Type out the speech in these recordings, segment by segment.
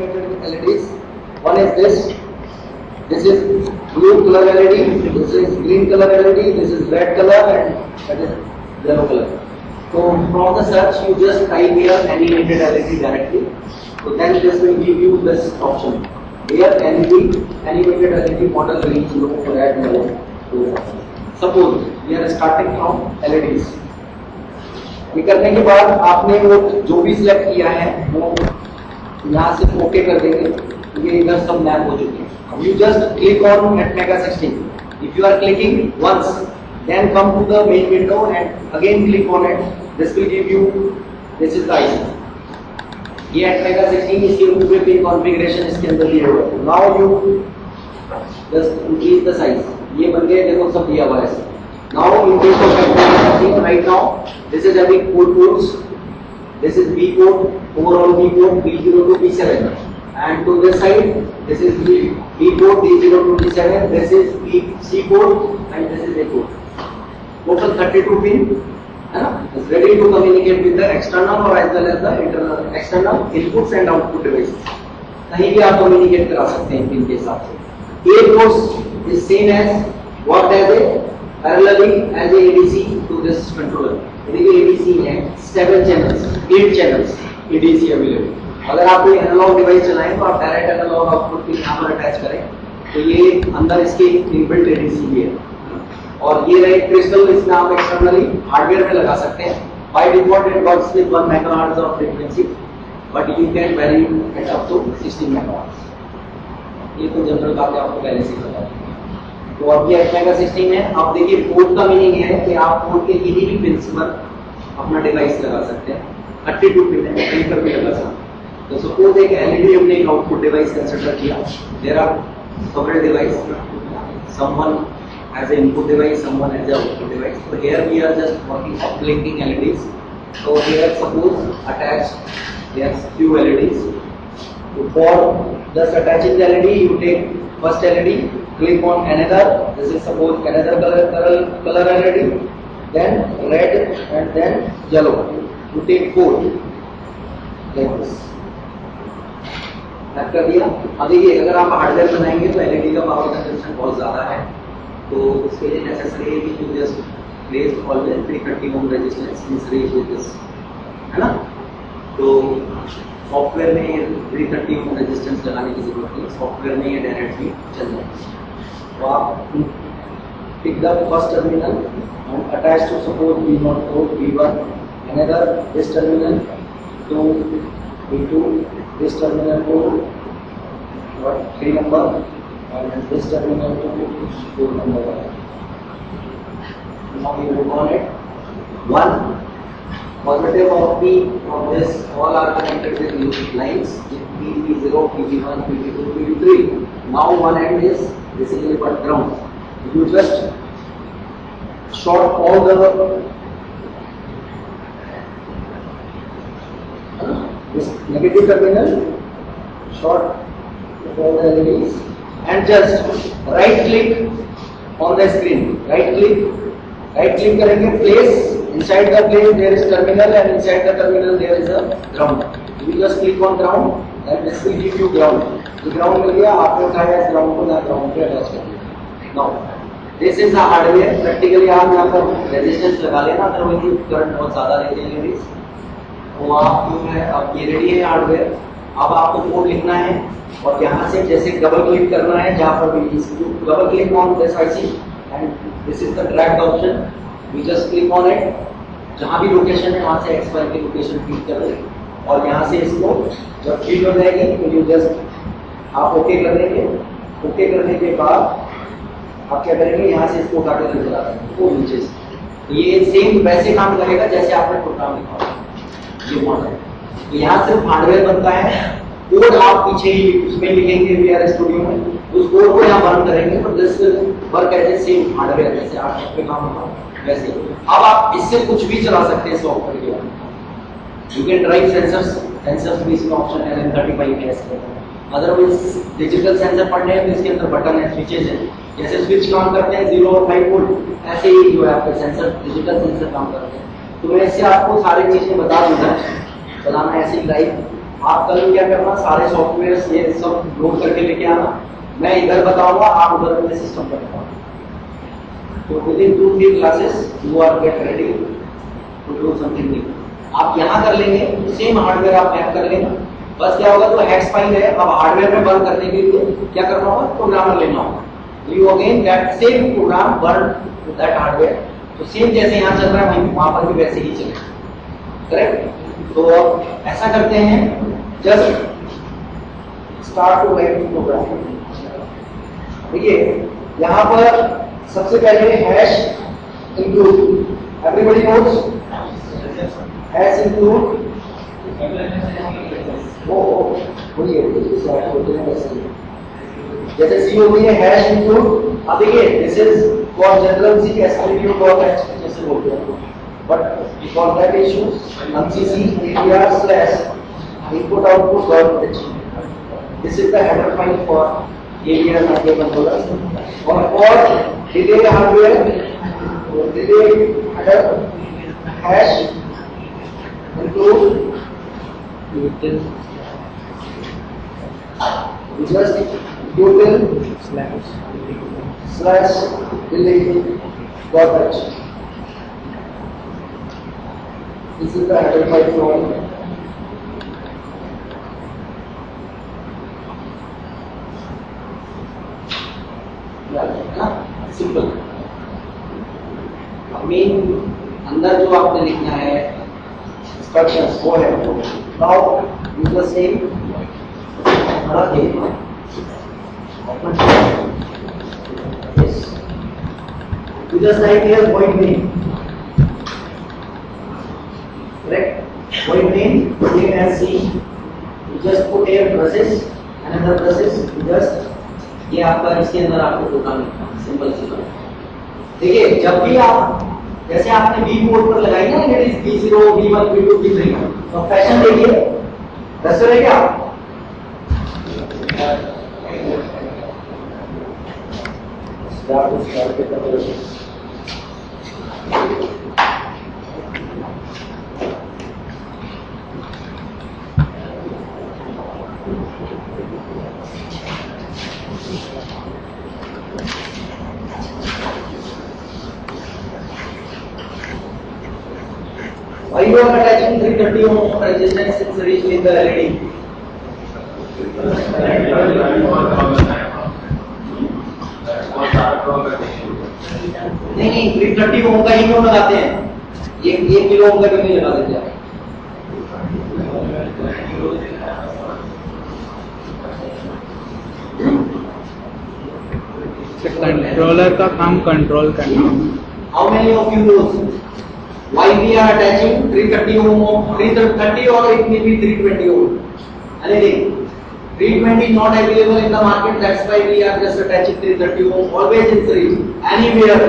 animated LEDs. One is this. This is blue color LED. This is green color LED. This is red color, and that is yellow color. So from the search, you just type here animated LED directly. So then this will give you this option. Here animated LED model range low, red, yellow. Suppose we are starting from LEDs. ये करने के बाद आपने वो जो भी select किया है वो यहाँ से ओके कर देंगे. ये इधर सब मैप हो चुके हैं. You just click on Atmega 16. If you are clicking once, then come to the main window and again click on it. This will give you, this is the IC. ये Atmega 16 इसके ऊपर pin configuration इसके अंदर दिया हुआ है. Now you just increase the size. ये बन गए, देखो सब दिया हुआ है. Now in case of Atmega 16, right now this is having 4 ports. This is B port, overall B port B0 to B7, and to this side this is B port D0 to D7. This is C port and this is A port. Total 32 pin, है ना? Is ready to communicate with the external or as well as the internal external inputs and output devices. कहीं भी आप communicate करा सकते हैं pin के हिसाब से. A ports is same as what as a paralleling as a ADC to this controller. देखिए ADC है 7 channels, 8 channels ADC अवेलेबल. अगर आप कोई एनालॉग डिवाइस चलाएं तो आप डायरेक्ट एनालॉग आउटपुट पिन यहाँ पर अटैच करें तो ये अंदर इसके इनबिल्ट ADC भी है. और ये रहे क्रिस्टल, इसमें आप एक्सटर्नली हार्डवेयर में लगा सकते हैं. By default it works with 1 megahertz of frequency, but you can vary it up to 16 megahertz. ये तो जनरल बात है, आपको पहले से पता है. तो अब ये Atmega 16 है. अब देखिए पोर्ट का मीनिंग है कि आप पोर्ट के किसी भी पिन पर अपना डिवाइस लगा सकते हैं. 32 पिन है, कहीं पर भी लगा सकते हैं. तो सपोज एक LED हमने एक आउटपुट डिवाइस कंसीडर किया. There are several device, someone as an input device, someone as an output device. So here we are just working on blinking LEDs. So here suppose attached there are few LEDs. So for just attaching the LED, you take first LED, click on another. This is suppose another color LED, then red and then yellow. You take 4 like this. Add कर दिया. अब देखिए अगर आप hardware बनाएंगे तो LED का power consumption बहुत ज़्यादा है, तो उसके लिए नेसेसरी है कि you just place always 330 ohm resistance in series with this, है ना. तो सॉफ्टवेयर में 330 ओम रेजिस्टेंस लगाने की जरूरत नहीं, सॉफ्टवेयर में ये डायरेक्टली चल जाएगा. तो आप pick the first terminal and attach to suppose V0 port V1, another this terminal to V2, this terminal to 3 number and this terminal to 4 number. Now we work on it. One positive of P of this all are connected with lines PV0, PV1, PV2, PV3. Now one end is basically but ground. You just short all the this negative terminal, short all the LEDs and just right click on the screen. Right click करेंगे, place inside the place there is terminal and inside the terminal there is a ground. You just click on ground and this will give you ground. तो ground मिल गया, आपने उठाया इस ground को ना ground पे attach कर दिया. Now this is the hardware. Practically आप यहाँ पर resistance लगा लेना, अदरवाइज करंट बहुत ज़्यादा लेते हैं LEDs. तो आप जो है अब ये रेडी है हार्डवेयर. अब आपको कोड लिखना है और यहाँ से जैसे डबल क्लिक करना है जहाँ पर भी double click on this IC and this is the drag option. We just click on it. जहाँ भी लोकेशन है वहाँ से X5 की लोकेशन फीड कर दें और यहाँ से इसको जब फीड हो जाएगी तो यू जस्ट आप ओके कर देंगे. ओके करने के बाद आप क्या करेंगे, यहाँ से इसको उठा कर चला देंगे वो नीचे से. ये सेम वैसे काम करेगा जैसे आपने प्रोग्राम लिखा ये मॉडल. तो यहाँ सिर्फ हार्डवेयर बनता है, कोड आप पीछे ही उसमें लिखेंगे VR स्टूडियो में, उस कोड को यहाँ बंद करेंगे. तो this work as a same hardware जैसे आप पे काम होगा वैसे. अब आप इससे कुछ भी चला सकते हैं सॉफ्टवेयर के बाद. यू कैन ड्राइव सेंसर्स भी इसमें ऑप्शन है LM35 के ऐसे. अदरवाइज डिजिटल सेंसर पढ़ने हैं तो इसके अंदर बटन है, स्विचेज है. जैसे स्विच काम करते हैं 0 और 5 वोल्ट, ऐसे ही जो है आपके सेंसर डिजिटल सेंसर काम करते हैं. तो मैं इससे आपको सारी चीजें बता दूंगा. चलाना ऐसे ही लाइव आप कल क्या करना, सारे सॉफ्टवेयर ये सब लोड करके लेके आना, मैं इधर बताऊंगा, आप उधर अपने सिस्टम पर बताओ। तो within 2-3 classes you are get ready to do something new. आप यहाँ कर लेंगे तो सेम हार्डवेयर आप मैप कर लेंगे, बस क्या होगा, तो हेक्स फाइल है, अब हार्डवेयर में बंद करने के लिए क्या करना होगा, प्रोग्रामर लेना होगा। You again that same programme burn with that hardware, तो सेम जैसे यहाँ चल रहा है वहाँ पर भी वैसे ही चलेगा, करेक्ट। तो अब ऐसा करते हैं, just start to write program. देखिए यहाँ पर सबसे पहले hash include, everybody notes hash include, जैसे सी हो गई है हैश इंक्लूड। अब देखिए this is for general C SQL dot H जैसे बोलते हैं, but for that issues MCC ADR slash input output dot H, this is the header file for AVR microcontroller। और for delay hardware, delay header hash include just util slash delete dot h. This is the header file from simple. Main अंदर जो आपने लिखना है instructions वो है, now use the same you just write here void main, correct, void main same as C, you just put here process, another process, you just ये आपका इसके अंदर आपको प्रोग्राम लिखना है, सिंपल सी बात। देखिए जब भी आप जैसे आपने V पोर्ट पर लगाई ना, ये V0 V1 V2 V3, तो फैशन देखिए दस है क्या, why you are attaching 330 ohm resistance in series with the LED? नहीं 330 ओम का ही क्यों लगाते हैं, ये 1 किलो ओम का क्यों नहीं लगा देते आप? कंट्रोलर का काम कंट्रोल करना। How many of you knows why we are attaching 330 ohm, 330 or it may be 320 ohm? Anything? 320 is not available in the market, that's why we are just attaching 330 ohm always in series, anywhere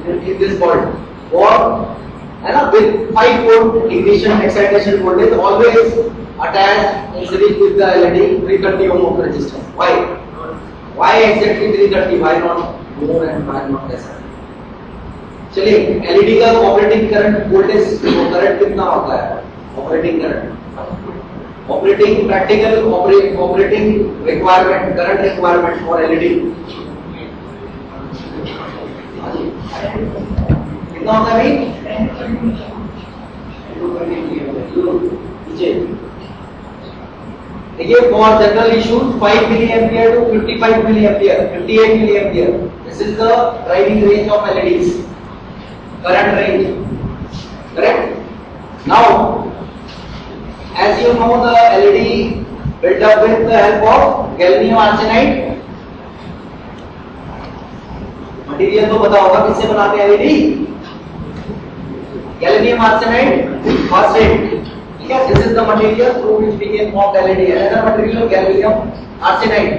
in this world. Or with 5 volt ignition excitation voltage always attached in series with the LED 330 ohm of resistance. Why? Why exactly 330? Why not more and why not less? चलिए LED का operating current voltage current कितना होता है, operating current, operating practical operating requirement, current requirement for LED कितना होता है भाई? देखिए for general issues 5 milli ampere to 55 milli ampere, 58 milli ampere, this is the driving range of LEDs, current range, correct? Now as you know the LED built up with the help of gallium arsenide material, तो पता होगा किससे बनाते हैं LED? gallium arsenide phosphate, ठीक है, this is the material through which we can form LED. Another material gallium arsenide,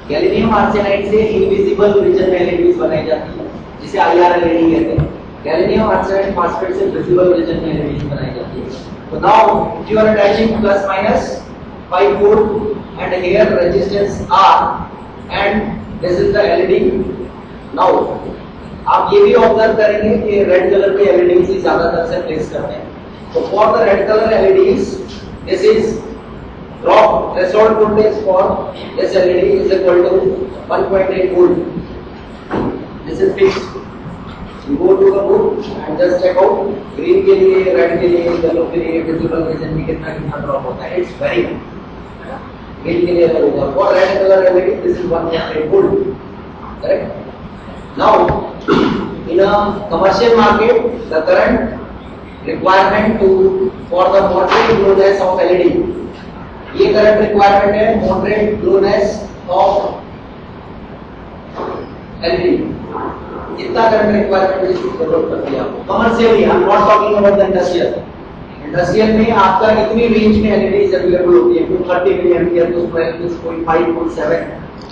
gallium arsenide से invisible region में LEDs बनाई जाती है जिसे IR LED कहते हैं, गैलियम आर्सेनाइड फास्फेट से विजिबल रीजन में एलईडी बनाई जाती है। तो now you are attaching plus minus 5 volt and here resistance R and this is the LED. Now आप ये भी ऑब्जर्व करेंगे कि रेड कलर पे एलईडी से ज्यादातर से प्लेस करते हैं, तो for the red colour LEDs this is drop threshold voltage for this LED is equal to 1.8 volt. This is fixed. You go to the book and just check out green के लिए, red के लिए, yellow के लिए visible region में कितना drop होता है. It's very green के लिए अलग होगा. For red color LED this is 1.8 volt. Correct? Now in a commercial market the current requirement for the moderate glowness of LED. ये करंट रिक्वायरमेंट है मॉडरेट ग्लोनेस ऑफ एलईडी. कितना current requirement इसकी जरूरत पड़ती है आपको commercially. I am not talking about the industrial. Industrial में आपका इतनी रेंज में एलईडीज अवेलेबल होती है. कुछ 30 मिली एम्पियर, कुछ 5.7.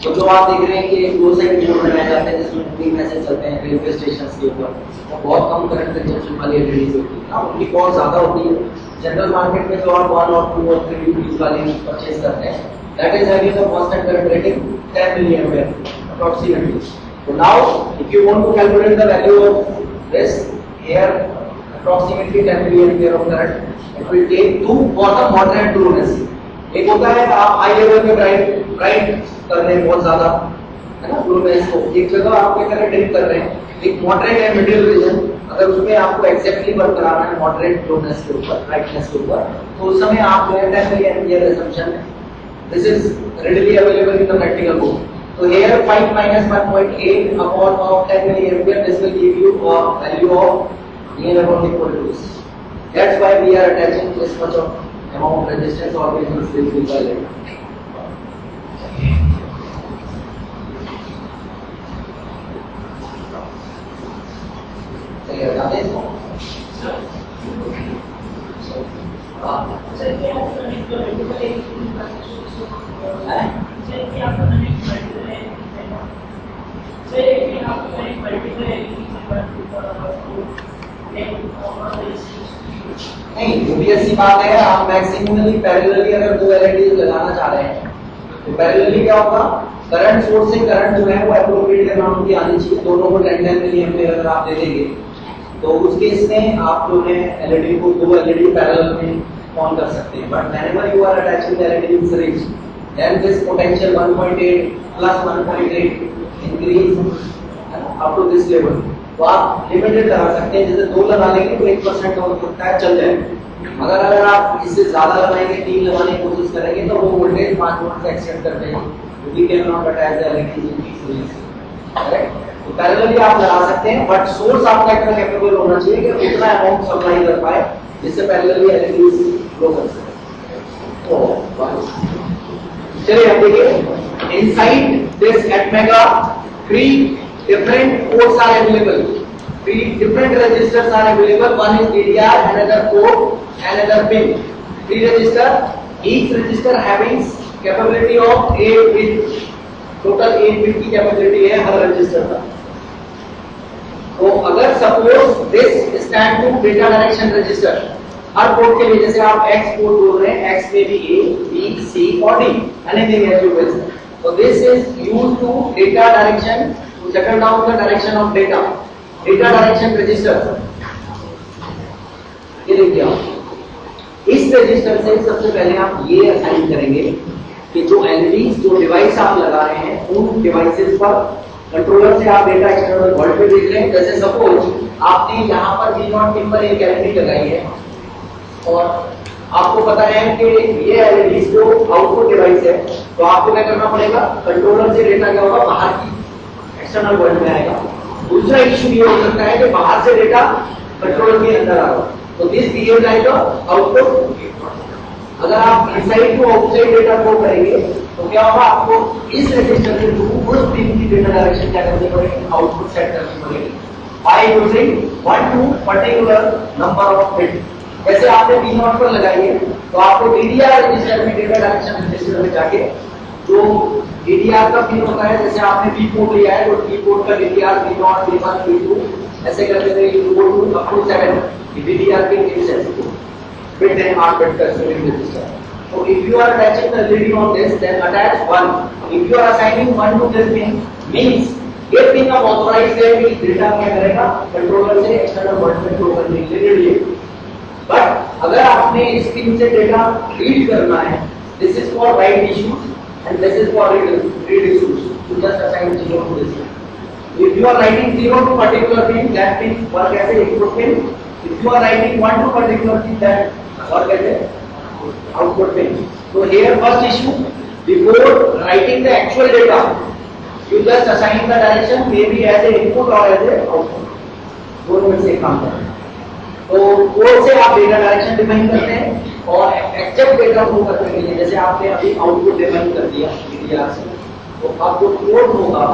तो जो आप देख रहे हैं कि दो साइड में बनाए जाते हैं जिसमें 3 मैसेज चलते हैं रेलवे स्टेशन के ऊपर, वो बहुत कम करंट कंजम्पशन वाली एलईडीज होती है. उनकी कॉस्ट ज्यादा होती है. जनरल मार्केट में जो आप 1 और 2 और 3 यूनिट्स वाली परचेज करते हैं, that is having a constant current rating 10 milli ampere approximately. So now if you want to calculate the value of this here approximately 10 milli ampere of current, it will take 2 for the moderate glowness. एक होता है आप high level पे bright कर रहे हैं बहुत ज्यादा, है ना, ग्लोनेस को. एक जगह आप क्या कर रहे हैं, डिम कर रहे हैं. एक मॉडरेट है मिडिल रीजन, अगर उसमें आपको एग्जैक्टली वर्क कराना है मॉडरेट ग्लोनेस के ऊपर, ब्राइटनेस के ऊपर, तो उस समय आप जो है 10 मिली एम्पियर assumption है. This is readily available in the practical book. So here 5 minus 1.8 upon of 10 milli ampere, this will give you a value of near about equal to this. That's why we are attaching this much of amount resistance or resistance will be valid. चलिए बताते हैं इसको. नहीं, UPSC बात है. आप maximally parallelly अगर 2 LEDs लगाना चाह रहे हैं तो पैरेलली क्या होगा, करंट सोर्स से करंट जो है वो एप्रोप्रिएट अमाउंट की आनी चाहिए. दोनों को 10 मिली एम्पियर अगर आप दे देंगे तो उस केस में आप जो है एलईडी को 2 एलईडी पैरेलल में ऑन कर सकते हैं. But whenever you are attaching the LED in series, then this potential 1.8 plus 1.8 increase up to this level. तो आप लिमिटेड लगा सकते हैं. जैसे 2 लगा लेंगे तो 1% और सकता है, चल जाएगा. अगर आप इससे ज्यादा लगाएंगे, 3 लगाने की कोशिश करेंगे तो वो वोल्टेज 5 वोल्ट से एक्सटेंड कर देगा. We can not attach the LED in series. Correct? तो पैरेलली आप लगा सकते हैं, बट सोर्स आपका इतना कैपेबल होना चाहिए कि उतना अमाउंट सप्लाई कर पाए जिससे पैरेलली एलईडी फ्लो कर सके. तो चलिए अब देखिए, inside this ATmega 3 different ports are available. 3 different resistors are available. One is DDR, another port, another pin. 3 resistor, each resistor having capability of 8 bit. Total 8 bit की capability है हर resistor का. तो अगर suppose this stand to data direction register, her port के लिए जैसे आप X port बोल रहे हैं, X में भी A, B, C और D, anything as you will. So this is used to data direction, to settle down the direction of data direction register. ये देखिए आप इस रजिस्टर से सबसे पहले आप ये असाइन करेंगे कि जो एलईडी जो डिवाइस आप लगा रहे हैं उन डिवाइसेस पर कंट्रोलर से आप डेटा एक्सटर्नल वर्ल्ड पे देख रहे हैं. जैसे सपोज आपने यहाँ पर V0 पिन पर एक एलईडी लगाई है और आपको पता है कि ये एलईडी जो आउटपुट डिवाइस है, तो आपको क्या करना पड़ेगा, कंट्रोलर से डेटा क्या होगा, बाहर की एक्सटर्नल वर्ल्ड में आएगा. दूसरा इशू ये हो सकता है कि बाहर से डेटा कंट्रोलर के अंदर आ रहा है, तो दिस बिहेव लाइक आउटपुट. अगर आप inside to outside data flow करेंगे तो क्या होगा, आपको इस रजिस्टर के थ्रू उस पिन की डेटा डायरेक्शन क्या करनी पड़ेगी, आउटपुट सेट करनी पड़ेगी by using 1 to particular number of bit. जैसे आपने V0 पर लगाई है तो आपको DDR रजिस्टर में डेटा डायरेक्शन रजिस्टर में जाके जो DDR का पिन होता है, जैसे आपने P पोर्ट लिया है तो P पोर्ट का DDR V0, V1, V2 ऐसे करके you go to up to 7 DDR pin is set with then 8 bit का string register. So if you are attaching the LED on this, then attach 1. If you are assigning 1 to this pin, means ये pin का authorised है कि data क्या करेगा, controller से external world में flow करने के लिए. बट अगर आपने इस पिन से डेटा रीड करना है This is for write issues and this is for read issues. You just assign 0 to this. If you are writing 0 to particular thing, that means work as a input pin. If you are writing 1 to particular thing, that work as a output pin. So here first issue, before writing the actual data, you just assign the direction maybe as a input or as a output. दोनों में से काम करते हैं. तो code से आप data direction define करते हैं और एक्चुअल डेटा फ्लो करने के लिए जैसे आपने अभी आउटपुट डिफाइन कर दिया DDR से, तो अब जो कोड होगा,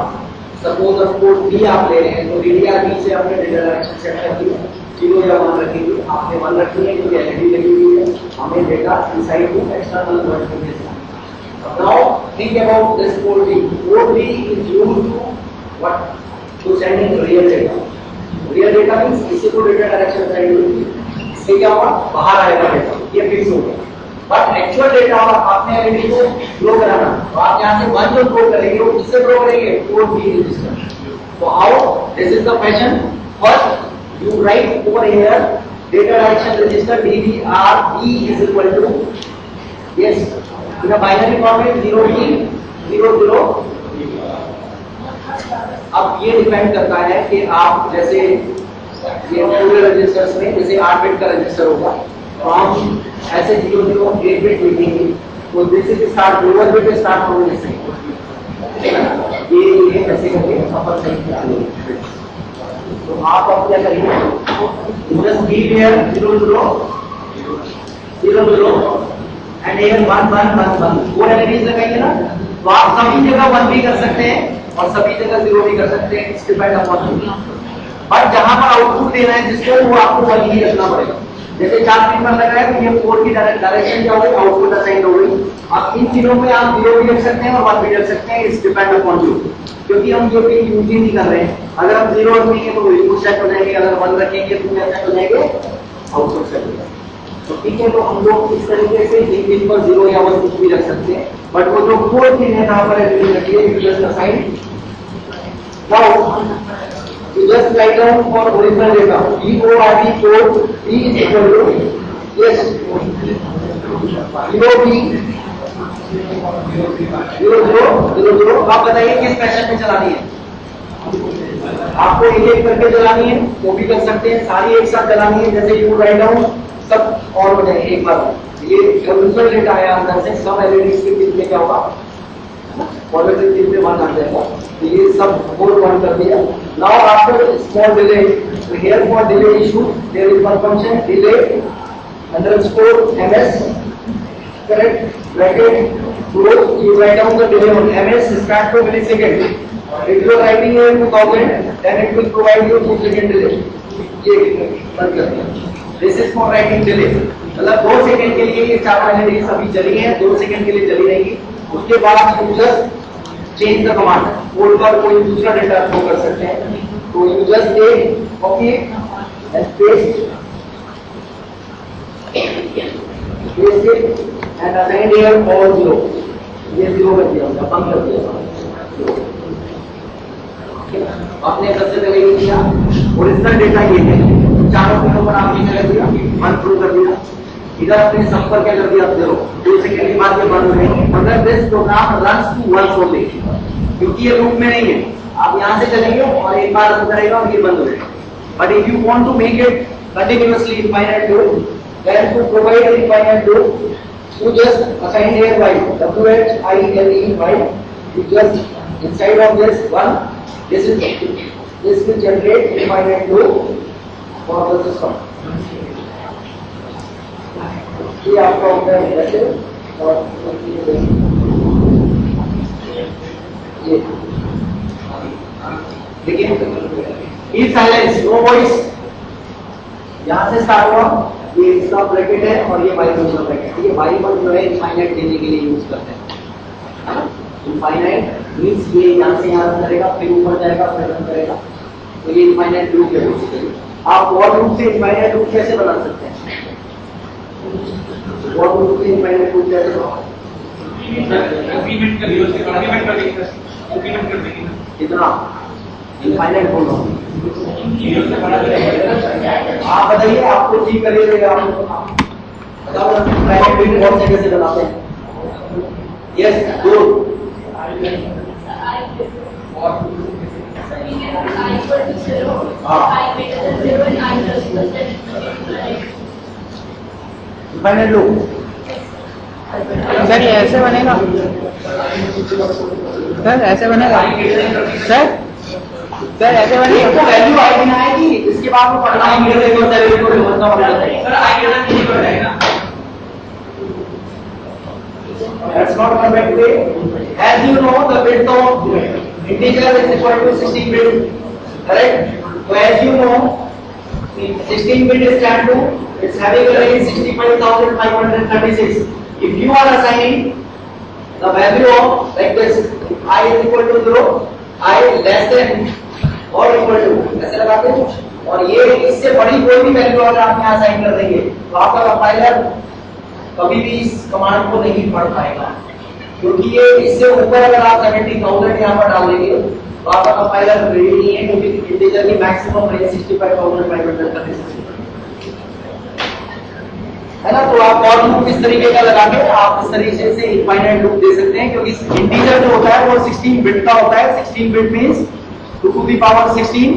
सपोज अब कोड B आप ले रहे हैं तो DDR B से आपने डेटा डायरेक्शन सेट कर दिया, 0 या 1 रखेंगे, आपने 1 रखी है क्योंकि LED लगी हुई है, हमें data inside to external world में भेजना है. Now think about this code B. Code B is used to what? To sending real data. Real data means इसी को डेटा डायरेक्शन साइड होगी, इससे क्या होगा, बाहर आएगा डेटा, ये फिक्स हो गया. बट एक्चुअल डेटा आपने एलईडी को फ्लो कराना, तो आप यहाँ से 1 जो फ्लो करेंगे वो किससे फ्लो करेंगे, कोड बी रजिस्टर. तो how this is the fashion. First you right over here data direction register DDR B is equal to yes in a binary format 0 B 0 0. अब ये डिपेंड करता है कि आप जैसे ये पूरे रजिस्टर्स में जैसे 8 बिट का रजिस्टर होगा तो हम ऐसे 0 0 8 बिट लिखेंगे, तो this is start lower bit start होने से ये ऐसे करके अपर साइड पे. तो आप अब क्या करेंगे, just keep here 0 0 0 0 and here 1 1 1 1 4 LEDs लगाइए ना, तो आप सभी जगह 1 भी कर सकते हैं और सभी जगह 0 भी कर सकते हैं, it's depend upon you. But जहां पर आउटपुट देना है जिसको वो आपको 1 ही रखना पड़ेगा. जैसे 4 पिन पर लगा है तो ये 4 की डायरेक्शन क्या होगी, आउटपुट असाइन हो गई. आप इन तीनों में आप 0 भी रख सकते हैं और 1 भी रख सकते हैं, इट्स डिपेंड अपॉन यू, क्योंकि हम ये पिन यूज ही नहीं कर रहे हैं. अगर हम 0 रखेंगे तो इनपुट सेट हो जाएंगे, अगर 1 रखेंगे तो ये सेट हो जाएंगे, आउटपुट सेट हो जाएगा. तो ठीक है, तो हम लोग इस तरीके से एक पिन पर 0 या 1 कुछ भी रख सकते हैं. बट वो जो 4 पिन है यहाँ पर रखिए, you just assign. Now, you just write down for original data. EORD code B is equal to yes 0 B 0 0 0 0. आप बताइए किस फैशन में चलानी है, आपको एक करके चलानी है वो भी कर सकते हैं, सारी एक साथ चलानी है. जैसे यू राइट डाउन सब और हो जाए एक बार. ये ओरिजिनल डेटा है अंदर से, सब एलईडी के बीच में क्या होगा, पॉजिटिव चीज में 1 आ जाएगा. तो ये सब कोड 1 कर दिया. Now after small delay, so here for delay issue there is one function delay underscore ms, correct, bracket close. You write down the delay on ms start to millisecond. If you are writing here 2000 then it will provide you 2 second delay. ये बंद कर दिया. This is for writing delay. मतलब 2 second के लिए ये 4 LED सभी चली हैं, 2 सेकंड के लिए चली रहेंगी. उसके बाद user change the command, code पर कोई दूसरा डेटा फ्लो कर सकते हैं. तो you just take copy and paste it and assign here all 0. ये 0 कर दिया, बंद कर दिया. आपने सबसे पहले ये किया, ओरिजिनल डेटा ये है, चारों पिनों पर आपने क्या कर दिया, 1 फ्लो कर दिया. इधर आपने सब पर क्या कर दिया, 0. 2 सेकंड के बाद ये बंद हो जाएंगे. अगर this program runs to once only, क्योंकि ये लूप में नहीं है, आप यहाँ से चलेंगे और एक बार रन करेगा और ये बंद हो जाएगा. But if you want to make it continuously infinite loop, then to provide an infinite loop, you just assign here while WHILE while. You just inside of this one, this will generate infinite loop for the system. ये आपका होता है ऐसे और ये देखिए ई silence no voice यहाँ से स्टार्ट हुआ, ये इसका ब्रैकेट है और ये वाई दूसरा ब्रैकेट. ये वाई वन जो है इनफाइनाइट देने के लिए यूज करते हैं. इनफाइनाइट मींस ये यहाँ से यहाँ रन करेगा, फिर ऊपर जाएगा, फिर रन करेगा. तो ये इनफाइनाइट लूप है बेसिकली. आप और लूप से इनफाइनाइट लूप कैसे बना सकते हैं, और लूप से इनफाइनाइट लूप कैसे कितना इनफाइनाइट बोल रहा हूँ. आप बताइए, आपको ठीक करिए, आप बताओ इनफाइनाइट लूप कैसे बनाते हैं. Yes, good. Final look. Sir ये ऐसे बनेगा सर, ऐसे बनेगा सर, सर ऐसे बनेगा। तो वैल्यू आएगी ना आएगी, इसके बाद वो पढ़ना है sir that's not the correct way. As you know, the width of integer is equal to 16 bit, correct? So as you know, 16 bit is stand to, it's having a range 65,536. If you are assigning the value of like this, I is equal to 0, I less than or equal to, ऐसे लगाते हैं, और ये इससे बड़ी कोई भी value अगर आप यहाँ असाइन कर देंगे तो आपका कंपाइलर कभी भी इस कमांड को नहीं पढ़ पाएगा, क्योंकि ये इससे ऊपर अगर आप 70,000 यहाँ पर डाल देंगे तो आपका कंपाइलर रेडी नहीं है, क्योंकि इंटीजर की मैक्सिमम रेंज 65,536 है ना। तो आप और लूप इस तरीके का लगा के आप इस तरीके से इनफाइनाइट लूप दे सकते हैं, क्योंकि इंटीजर जो होता है वो 16 बिट का होता है। 16 bit means 2 to the power 16,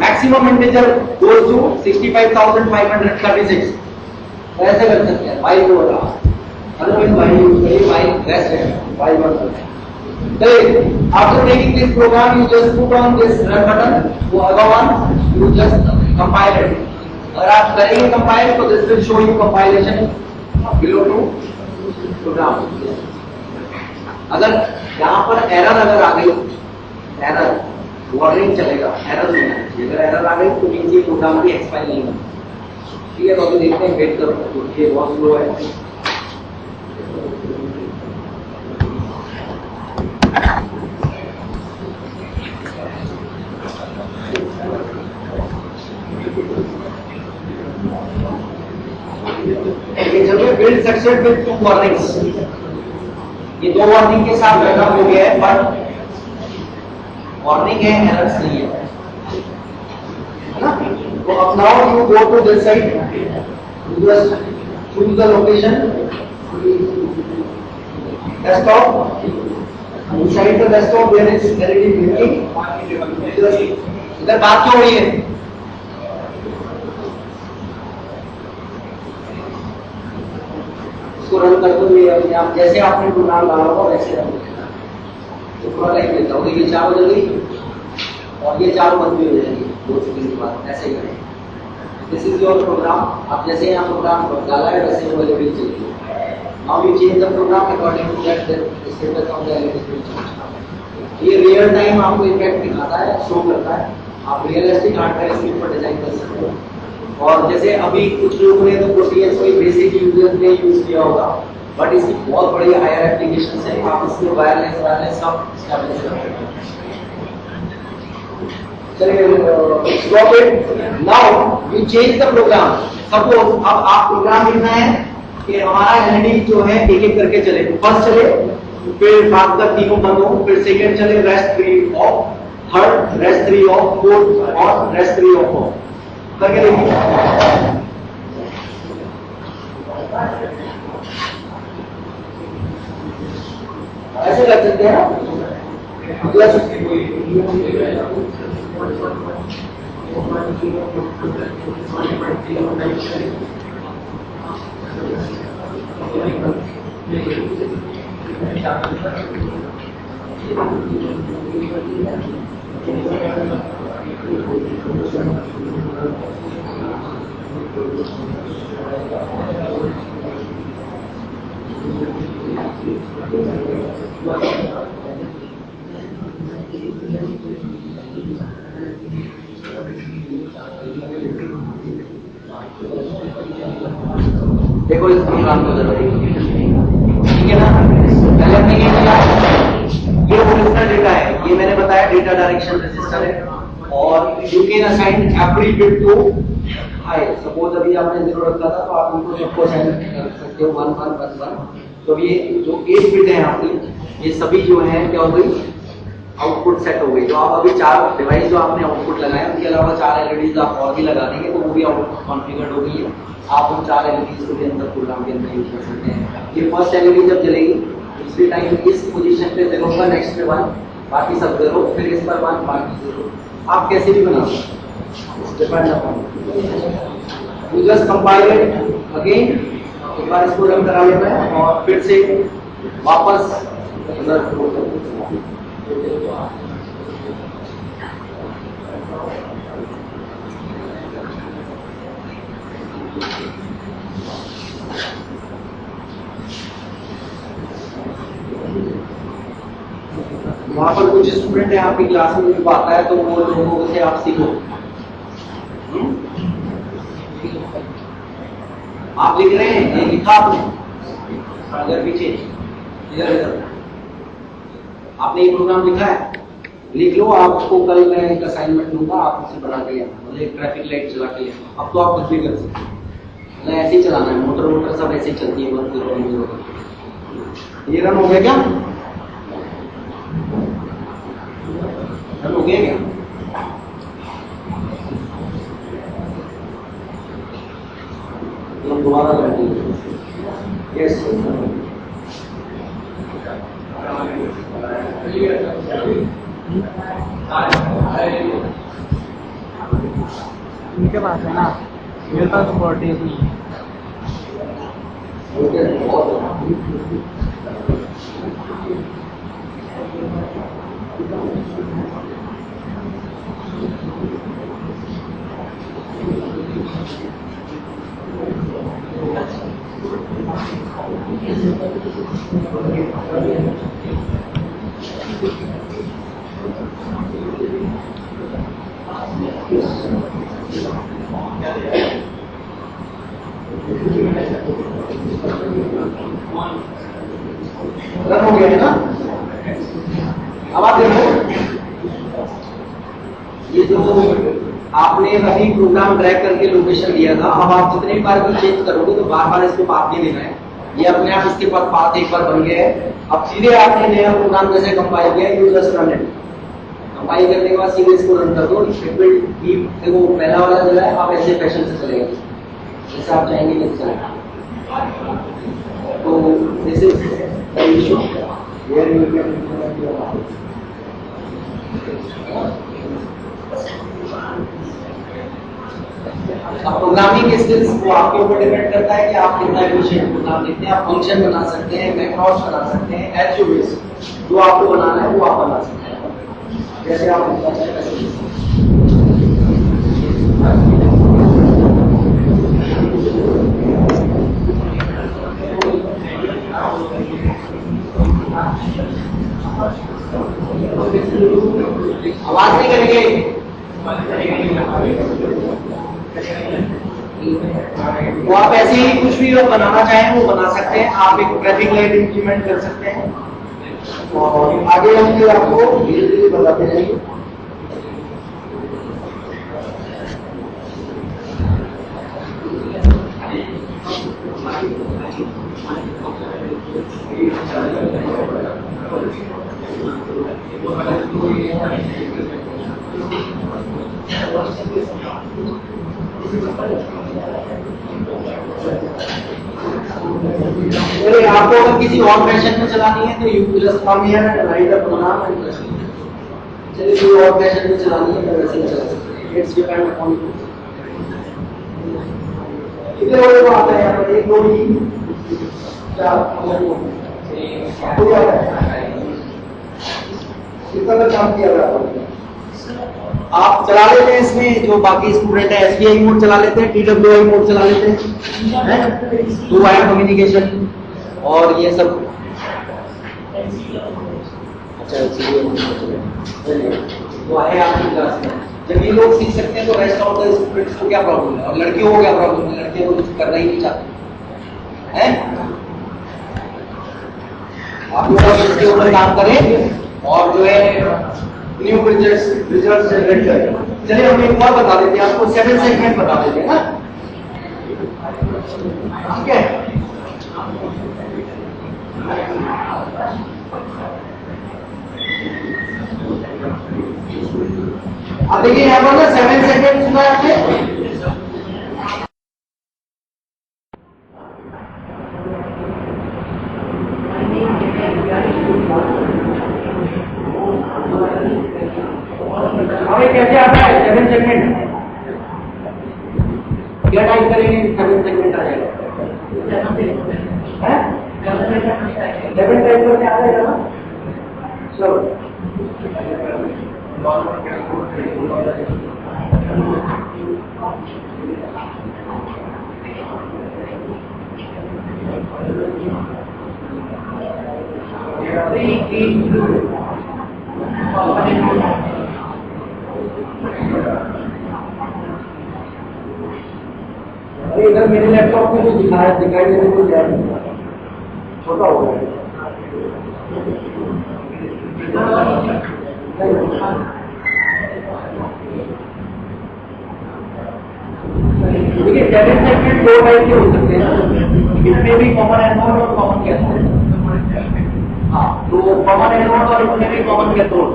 maximum integer goes to 65,536। ऐसे कर सकते हैं, y को होगा, अदरवाइज y यूज करिए, y रेस्ट है, y वर्क है। चलिए, after making this program you just put on this run button, वो अगला one you just compile it। अगर आप करेंगे कंपाइल तो this will show you compilation below to program. अगर यहाँ पर एरर अगर आ गई, एरर वार्निंग चलेगा, एरर नहीं है, अगर एरर आ गई तो मींस ये प्रोग्राम भी एक्सपायर नहीं होगा। ठीक है, तो अभी देखते हैं, वेट करो, ये बहुत स्लो है। बिल्ड सक्सेस विद 2 वार्निंग्स, ये 2 वार्निंग के साथ बैठा हो गया है, बट वार्निंग है, एरर्स नहीं है ना। तो अब now you go to this side, you just choose the location, desktop, inside the desktop there is LED blinking. इधर बात क्यों हो रही है? रन कर दो, ये अपने आप जैसे आपने प्रोग्राम डाला होगा वैसे रन करेगा। तो थोड़ा टाइम लेता हूँ, ये 4 हो जाएगी और ये 4 बंद भी हो जाएगी 2 सेकंड के बाद, ऐसे ही करें। दिस इज योर प्रोग्राम, आप जैसे यहाँ प्रोग्राम डाला है वैसे वो एलईडी चलेगी। Now you change the program according to that status of the LED switch. ये रियल टाइम आपको इफेक्ट दिखाता है, शो करता है, आप रियलिस्टिक हार्डवेयर स्क्रीन पर डिजाइन कर सकते हो। और जैसे अभी कुछ लोगों ने तो प्रोटीएस कोई बेसिक यूजर्स ने यूज किया होगा, बट इसकी बहुत बड़ी हायर एप्लीकेशन है, आप इसमें वायरलेस सब एस्टैब्लिश कर सकते हैं। चलिए, stop it. Now you change the program. Suppose अब आप प्रोग्राम लिखना है कि हमारा एलईडी जो है एक एक करके चले, फर्स्ट चले, फिर बाद का तीनों बंद हो, फिर सेकेंड चले rest 3 of, third rest 3 of, fourth और रेस्ट 3 ऑफ करके देखिए। ऐसे कर सकते हैं देखो इस प्रोग्राम को जरा, ठीक है ना। पहले हमने ये किया, ये ओरिजिनल डेटा है, ये मैंने बताया डेटा डायरेक्शन रजिस्टर है, और you can assign every bit to high. Suppose अभी आपने 0 रखा था तो आप उनको सबको असाइन कर सकते हो 1 1 1 1। तो ये जो 8 बिट है आपकी, ये सभी जो है क्या हो गई, आउटपुट सेट हो गई। तो आप अभी 4 डिवाइस जो आपने आउटपुट लगाए, उनके अलावा 4 एलईडीज आप और भी लगा देंगे तो वो भी आउटपुट कॉन्फ़िगर्ड हो गई है। आप उन 4 एलईडीज को भी अंदर प्रोग्राम के अंदर यूज कर सकते हैं। ये फर्स्ट एलईडी जब जलेगी दूसरी टाइम इस पोजीशन पे 0 पर नेक्स्ट पे 1, बाकी सब 0, फिर इस पर 1, बाकी 0। आप कैसे भी बना सकते हैं, depend upon you. Just compile it again, एक बार इसको रन करा लेते हैं और फिर से वापस रिजल्ट को वहां पर कुछ स्टूडेंट है आपकी क्लास में जो आता है तो वो लोगों से आप सीखो। आप लिख रहे हैं, ये लिखा आपने अगर पीछे इधर आपने ये प्रोग्राम लिखा है, लिख लो। आपको कल मैं एक असाइनमेंट दूंगा, आप उसे बना के लेना, मतलब एक ट्रैफिक लाइट चला के लेना। अब तो आप कुछ भी कर सकते हैं, मतलब ऐसे ही चलाना है, मोटर सब ऐसे ही चलती है, बंद करो। ये रन हो गया क्या? रन हो गया क्या? दोबारा कर दीजिए। यस, उनके पास है ना, मेरे पास तो 40 नहीं है। रन हो गया है ना? अब आप देखो, ये जो आपने अभी प्रोग्राम ड्रैग करके लोकेशन दिया था, अब आप जितने बार भी चेंज करोगे तो बार बार इसको पाथ नहीं देना है। ये अपने आप इसके पास पाथ एक बार बन गया है। अब सीधे आपने नया प्रोग्राम जैसे कंपाइल किया, you just run it. Compile करने के बाद सीधे इसको रन कर दो। इट विल कीप, देखो पहला वाला जो है आप ऐसे फैशन से चलेगा, जैसे आप चाहेंगे कि चलेगा। तो this is the issue where you can अब प्रोग्रामिंग स्किल्स वो आपके ऊपर डिपेंड करता है कि आप कितना एफिशिएंट प्रोग्राम लिखते हैं। आप फंक्शन बना सकते हैं, मैथड्स बना सकते हैं, एज यू विश। जो आपको बनाना है वो आप बना सकते हैं, जैसे आप लिखना चाहें वैसे। आवाज नहीं करेंगे तो आप ऐसे ही कुछ भी बनाना चाहें वो बना सकते हैं। आप एक ट्रैफिक लाइट इंप्लीमेंट कर सकते हैं और आगे हम फिर आपको धीरे धीरे बताते रहेंगे। आपको अगर किसी और फैशन में चलानी है तो you just come here and write the program and चलिए कोई और फैशन में चलानी है तो वैसे ही चला सकते हैं। It's depend upon you. कितने लोगों को आता है यहाँ पर? 1 2 3 4 कितना काम किया हुआ है? आप चला लेते हैं इसमें, जो बाकी स्टूडेंट है एसबीआई मोड चला लेते हैं, टीडब्ल्यूआई मोड चला लेते हैं, 2 वायर कम्युनिकेशन और ये सब। अच्छा वो है आपकी क्लास में। जब ये लोग सीख सकते हैं तो रेस्ट ऑफ द स्टूडेंट्स को क्या प्रॉब्लम है? और लड़कियों को क्या प्रॉब्लम है? लड़कियों को कुछ करना ही नहीं चाहते हैं। आप लोग इसके ऊपर काम करें और जो है न्यू रिजल्ट जनरेट करें। चलिए हम एक और बता देते हैं आपको, 7 सेगमेंट बता देते हैं ना, ठीक है? अब देखिए यहाँ पर ना 7 सेगमेंट सुना आपने? पे कैसे आता है 7 सेगमेंट, क्या टाइप करेंगे 7 सेगमेंट आ जाएगा, 7 टाइप करके आ जाएगा ना। चलो इधर मेरे लैपटॉप में जो दिखाई देने को छोटा हो गया। देखिए 7 सेगमेंट 2 टाइप के हो सकते हैं, इसमें भी कॉमन एनोड और कॉमन कैथोड। हाँ, तो कॉमन एनोड और इसमें भी common cathode,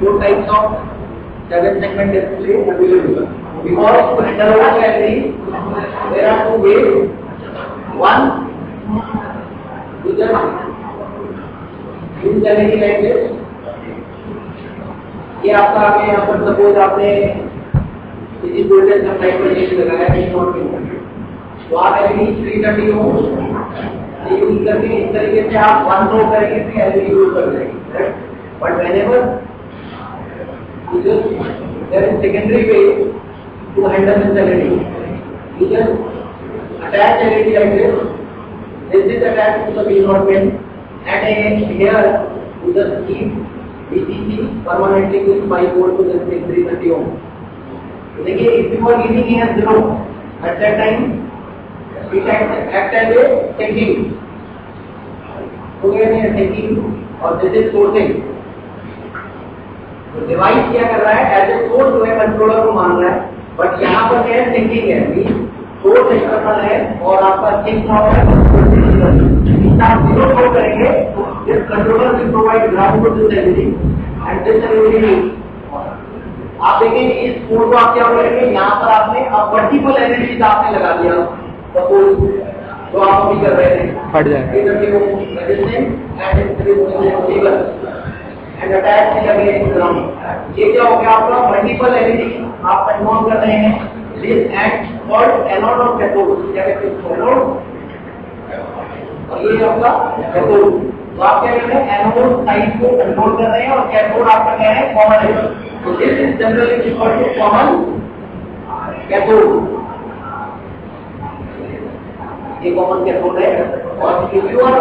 2 types of 7 segment display available. Because to handle a battery, there are 2 ways. One, you just use LED like this. ये आपका आगे यहाँ पर सपोज आपने किसी वोल्टेज सप्लाई पर चेंज लगाया है तो आप LED 330 ओम यूज करके इस तरीके से आप 1 थ्रो करेंगे फिर LED यूज कर देंगे। But whenever you just there is secondary way to handle this LED. You just attach LED like this. This is attached to the V0 pin, and here you just keep VCC permanently with 5 volt to this 330 ohm. So देखिए, if you are giving here 0 at that time, it acts as a sinking. तो ये है sinking और this is sourcing. तो device क्या कर रहा है, एज ए सोर्स जो है कंट्रोलर को मान रहा है, बट यहाँ पर क्या है सिंकिंग है, सोर्स एक्सटर्नल है और आपका सिंक है। आप 0 थ्रो करेंगे तो this controller will provide ground to this LED and this LED. आप देखेंगे इस कोड को आप क्या करेंगे, यहाँ पर आपने अब मल्टीपल एलईडी आपने लगा दिया, सपोज तो आप अभी कर रहे थे फट जाएगा एंड अटैच अगेंस्ट ग्राउंड। ये क्या हो गया आपका मल्टीपल एलईडी आप कंट्रोल कर रहे हैं। दिस एक्ट कॉल्ड एनोड और कैथोड, क्या कहते हैं एनोड और ये आपका कैथोड। तो आप क्या कर रहे हैं, एनोड साइड को कंट्रोल कर रहे हैं और कैथोड आपका क्या है कॉमन है। तो this is generally referred to common cathode, ये कॉमन कैथोड है। और if you are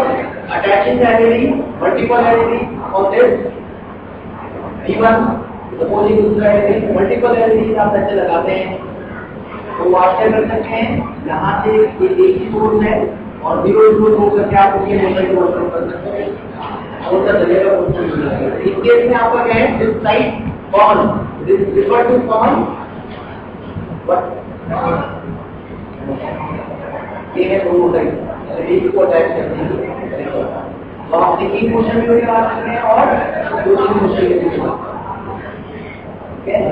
attaching the LED multiple LED और दिस V1 सपोजिंग दूसरा एलईडी मल्टीपल एलईडी आप ऐसे लगाते हैं तो आप क्या कर सकते हैं, यहाँ से ये एक ही सोर्स है और 0 0 करके आप उसके वोल्टेज को कंट्रोल कर सकते हैं और का चलेगा। इस केस में आपका क्या है, this side common, this refer to common, but ये है दोनों साइड एक को अटैच करते हैं। तो आप सिंकिंग मोशन में भी लगा सकते हैं और दूसरी मोशन में भी लगा सकते हैं।